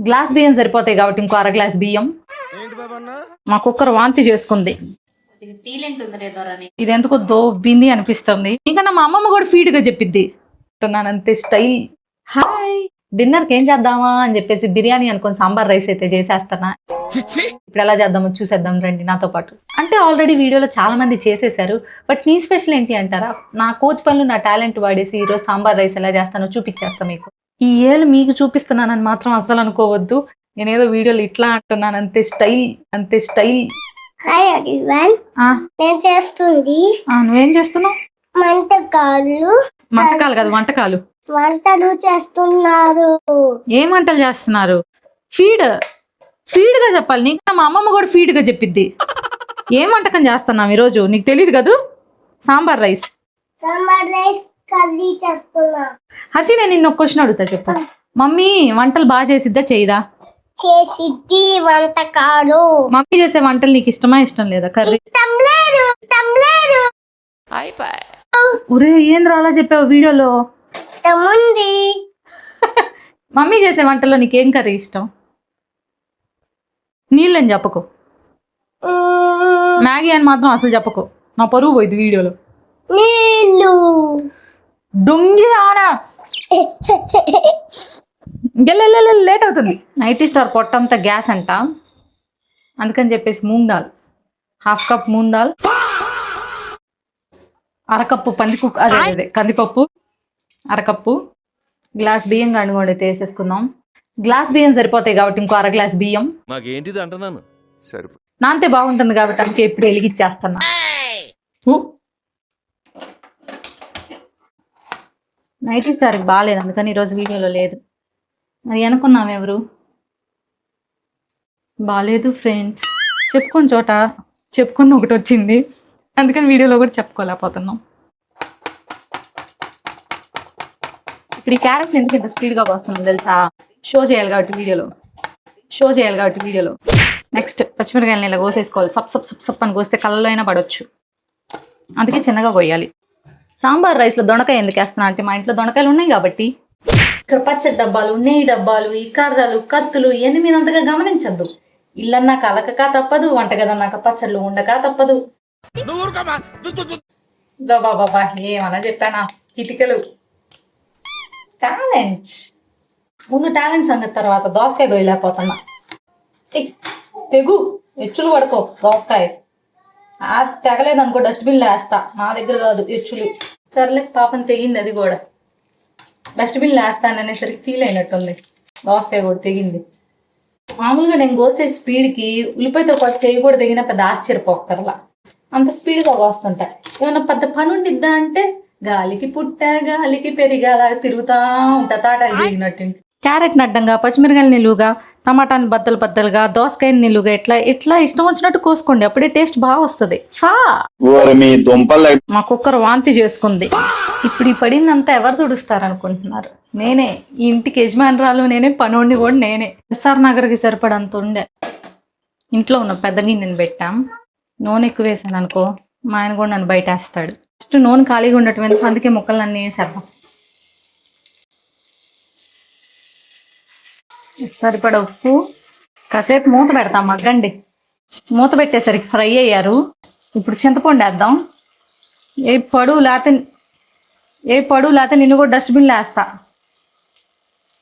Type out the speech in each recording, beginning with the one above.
Glass బియ్యం సరిపోతాయి కాబట్టి ఇంకో అర గ్లాస్ బియ్యం. మా కుక్కర్ వాంతి చేసుకుంది. ఇది ఎందుకో దోబ్బింది అనిపిస్తుంది. ఇంకా మా అమ్మమ్మ కూడా ఫీడ్ గా చెప్పిద్ది అంతే స్టైల్. హాయ్, డిన్నర్ కి ఏం చేద్దామా అని చెప్పేసి బిర్యానీ అనుకుని సాంబార్ రైస్ అయితే చేసేస్తున్నా. ఇప్పుడు ఎలా చేద్దామో చూసేద్దాం రండి నాతో పాటు. అంటే ఆల్రెడీ వీడియోలో చాలా మంది చేసేసారు, బట్ నీ స్పెషల్ ఏంటి అంటారా? నా కోతి పనులు, నా టాలెంట్ వాడేసి ఈరోజు సాంబార్ రైస్ ఎలా చేస్తానో చూపించేస్తా మీకు. ఈ ఏళ్ళు మీకు చూపిస్తున్నానని మాత్రం అస్సలు అనుకోవద్దు. నేనేదో వీడియోలో ఇట్లా అంటున్నాను, అంతే స్టైల్, అంతే స్టైల్. హాయ్ ఎవ్రీవన్, నేను చేస్తుంది నువ్వేం చేస్తున్నావు? వంటకాలు కాదు, వంటకాలు. వంటలు చేస్తున్నారు. ఏం వంటలు చేస్తున్నారు? ఫీడ్ గా చెప్పాలి. నీకు మా అమ్మమ్మ కూడా ఫీడ్ గా చెప్పిద్ది. ఏం వంటకం చేస్తున్నాం ఈరోజు నీకు తెలియదు కదూ? సాంబార్ రైస్ కర్రీ చేస్తున్నా. హర్షి, నేను నిన్న ఒక క్వశ్చన్ అడుగుతా, చెప్పు. మమ్మీ వంటలు బాగా చేసిద్దా చేయదా? చేసిద్ది వంటకాలు. మమ్మీ చేసే వంటలు నీకు ఇష్టమా ఇష్టం లేదా? కర్రీ ఇష్టం లేదు. ఒరే, ఏంద్రా అలా చెప్పావు వీడియోలో? ఇష్టం ఉంది. మమ్మీ చేసే వంటల్లో నీకేం కర్రీ ఇష్టం? నీళ్ళని చెప్పకు, మ్యాగీ అని మాత్రం అసలు చెప్పకు, నా పరువు పోయింది వీడియోలో. నీళ్ళు దొంగి ఆనా. లేట్ అవుతుంది. నైటీ స్టార్ పొట్టంతా గ్యాస్ అంట, అందుకని చెప్పేసి మూంగ్ దాల్, హాఫ్ కప్ మూంగ్ దాల్, అరకప్పు అదే కందిపప్పు, అరకప్పు, గ్లాస్ బియ్యం కూడా వేసేసుకుందాం. గ్లాస్ బియ్యం సరిపోతాయి కాబట్టి ఇంకో అర గ్లాస్ బియ్యం. నాంతే బాగుంటుంది కాబట్టి అందుకే ఎప్పుడు వెలిగిచ్చేస్తున్నా. నైటీ స్టార్కి బాగాలేదు, అందుకని ఈరోజు వీడియోలో లేదు. అది అనుకున్నాం ఎవరు? బాగాలేదు ఫ్రెండ్స్, చెప్పుకున్న చోట చెప్పుకున్న ఒకటి వచ్చింది, అందుకని వీడియోలో కూడా చెప్పుకోలేకపోతున్నాం. ఇప్పుడు ఈ క్యారెట్ ఎందుకు ఇంత స్పీడ్గా వస్తున్నాం తెలుసా? షో చేయాలి కాబట్టి వీడియోలో. నెక్స్ట్ పచ్చిమిరకాయలని ఇలా కోసేసుకోవాలి. సప్ సప్ సప్ సప్ అని కోస్తే కళ్ళలో అయినా పడవచ్చు, అందుకే చిన్నగా కోయాలి. సాంబార్ రైస్లో దొండకాయ ఎందుకు వేస్తున్నా అంటే మా ఇంట్లో దొండకాయలు ఉన్నాయి కాబట్టి. ఇక్కడ పచ్చడి డబ్బాలు, నెయ్యి డబ్బాలు, ఈ కర్రలు, కత్తులు ఇవన్నీ మీరు అంతగా గమనించద్దు. ఇల్లన్నాక అలకక తప్పదు, వంటగదన్నాక పచ్చళ్ళు ఉండక తప్పదు. బాబా ఏమన్నా చెప్పానా? కిటికలు. టాలెంట్ ముందు, టాలెంట్ సంగతి తర్వాత. దోసకాయ గొయ్యలేకపోతున్నా. తెగు ఎచ్చులు పడుకో. దోసకాయ తెగలేదు అనుకో, డస్ట్బిన్లో వేస్తా. నా దగ్గర కాదు ఎచ్చులు. సర్లే, పాపం తెగింది, అది కూడా డస్ట్బిన్లో వేస్తాను అనేసరికి ఫీల్ అయినట్టుంది. దోసకాయ కూడా తెగింది. మామూలుగా నేను కోసే స్పీడ్కి ఉల్లిపాయతో పాటు చేయి కూడా తెగిన పెద్ద ఆశ్చర్యపోకర్లా, అంత స్పీడ్గా కోస్తుంటాయి. ఏమన్నా పెద్ద పని ఉండిద్దా అంటే గాలికి పుట్ట గాలికి పెరిగాల తిరుగుతా ఉంటా, తాటాకి దిగినట్టు. క్యారెట్ నడ్డంగా, పచ్చిమిరకాయలు నిలువుగా, టమాటాని బద్దలుగా, దోసకాయని నిలువుగా, ఇట్లా ఇష్టం వచ్చినట్టు కోసుకోండి, అప్పుడే టేస్ట్ బాగా వస్తుంది. మా కుక్కర్ వాంతి చేసుకుంది. ఇప్పుడు ఈ పడిందంతా ఎవరు తుడుస్తారనుకుంటున్నారు? నేనే. ఈ ఇంటికి యజమానురాలు నేనే, పనోడిని కూడా నేనే. ఎస్ఆర్ నగర్కి సరిపడంత ఉండే ఇంట్లో ఉన్న పెద్ద గిన్నెని పెట్టాం. నూనె ఎక్కువ వేసాను అనుకో, మా ఆయన కూడా నన్ను బయట వేస్తాడు. ఫస్ట్ నూనె ఖాళీగా ఉండటం ఎందుకు, అందుకే ముక్కలు అన్నీ వేసేద్దాం. సరిపడ ఉప్పు, కాసేపు మూత పెడతాం, మగ్గండి. మూత పెట్టేసరికి ఫ్రై అయ్యారు. ఇప్పుడు చింతపండు వేద్దాం. ఏ పడువు లేకపోతే నిన్ను కూడా డస్ట్బిన్లో వేస్తా.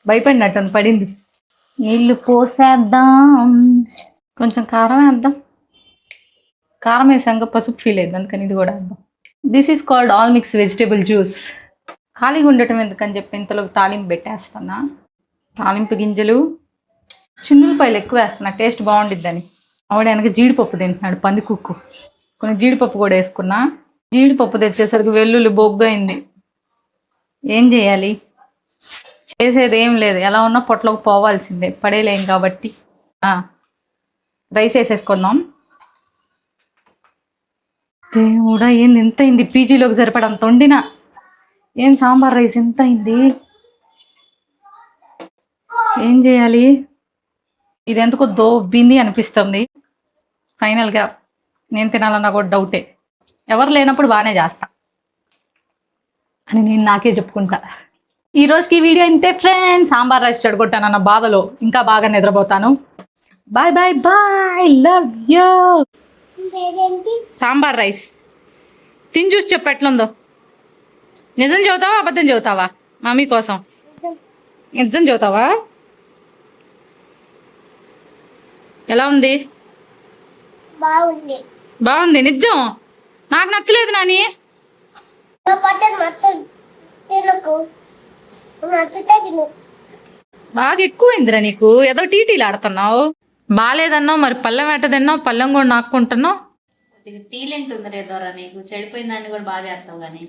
భయపడినట్టుంది, పడింది. నీళ్ళు పోసేద్దాం. కొంచెం కారం వేద్దాం. కారం వేసాక పసుపు ఫీల్ అయింది, అందుకని ఇది కూడా వేద్దాం. This is called all mix vegetable juice. ఖాళీగా ఉండటం ఎందుకని చెప్పి ఇంతలోకి తాలింపు పెట్టేస్తున్నా. తాలింపు గింజలు, చిన్నులపాయలు ఎక్కువ వేస్తున్నా, టేస్ట్ బాగుండిద్దని. ఆవిడ వెనక జీడిపప్పు తింటున్నాడు, పంది కుక్కు. కొన్ని జీడిపప్పు కూడా వేసుకున్నా. జీడిపప్పు తెచ్చేసరికి వెల్లుల్లి బొగ్గైంది. ఏం చేయాలి? చేసేది ఏం లేదు, ఎలా ఉన్నా పొట్లోకి పోవాల్సిందే, పడేలేం కాబట్టి. రైస్ వేసేసుకుందాం. దేవుడా, ఏంది ఎంత అయింది? పీజీలోకి సరిపడంత వండినా. ఏం సాంబార్ రైస్ ఎంత అయింది? ఏం చేయాలి? ఇది ఎందుకో దోబ్బింది అనిపిస్తుంది. ఫైనల్గా నేను తినాలన్నా కూడా డౌటే. ఎవరు లేనప్పుడు బాగానే చేస్తా అని నేను నాకే చెప్పుకుంటా. ఈ రోజుకి వీడియో ఇంతే ఫ్రెండ్స్. సాంబార్ రైస్ చెడగొట్టానన్న బాధలో ఇంకా బాగా నిద్రపోతాను. Bye bye bye, love you. పేరేంటి? సాంబార్ రైస్ తిని చూసి చెప్పు ఎట్లుందో. నిజం చెబుతావా అబద్ధం చెబుతావా? మమ్మీ కోసం నిజం చెబుతావా? ఎలా ఉంది? బాగుంది. బాగుంది నిజం. నాకు నచ్చలేదు నాని. పట్టను నచ్చదు. తినకు. నచ్చితే తిను. బాగా ఎక్కువైందిరా నీకు. ఏదో టీటీలు ఆడుతున్నావు. బాగాలేదన్నావు, మరి పళ్ళెం ఎట్టదన్నావు, పళ్ళెం కూడా నాక్కుంటున్నావు. టీలెంట్ ఉంది రేదోరా నీకు. చెడిపోయిన దాన్ని కూడా బాగా చేస్తావు కానీ